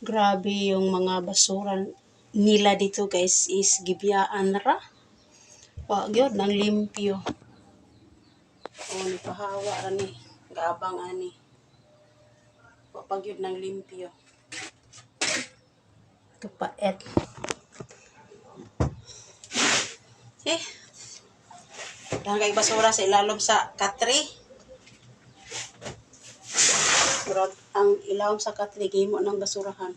Grabe yung mga basura nila dito guys is gibiyaan ra. Wa gyud nang limpyo. O nipahawa ra ni. Gaabang ani. Wa pa gyud nang limpyo. Kapait. Dahil basura sa ilalom sa katri. Pero ang ilawom sa katri, gimo ng basurahan.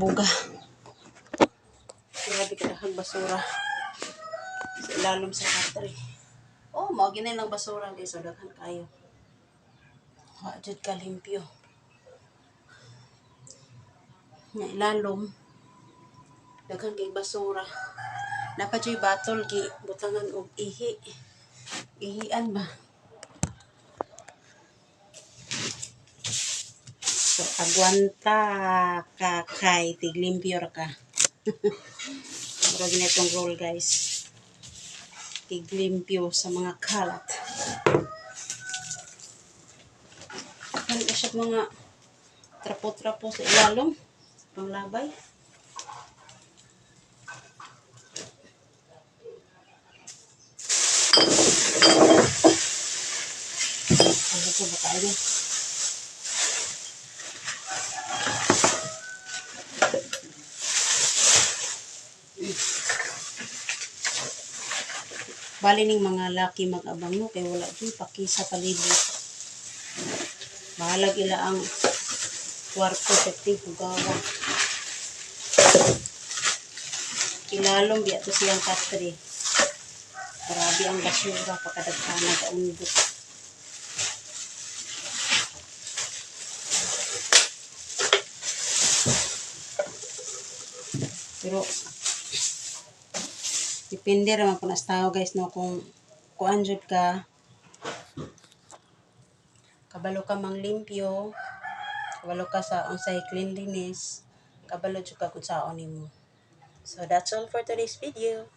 Buga. Grabe kadahang basura sa ilalom sa katri. Oh, mao ginay lang basura guys, so daghan kayo. Wa jud ka limpyo. Nga ilalom daghan kay basura. Dapat joy batol gi butangan og ihi. Ihian ba? So, agwanta ka kay tiglimpyo ra ka. Pero ginitong roll guys. Tiglimpyo sa mga kalat. Ano siya mga trapo-trapo sa ilalom. Panglabay. Ano ko ba tayo? Bali ning mga laki mag-abang mo kay wala di pakisa palibot. Bahalag ila ang kwarto sa hugawa. Ilalom biya to siyang katri. Grabe ang basura pakadaghanan ka undot. Pero depende raman kung nas-tao guys no kung kuan jud ka kabalo ka mang limpyo, kabalo ka sa unsay cleanliness, kabalo jud ka kung saon nimo. So that's all for today's video.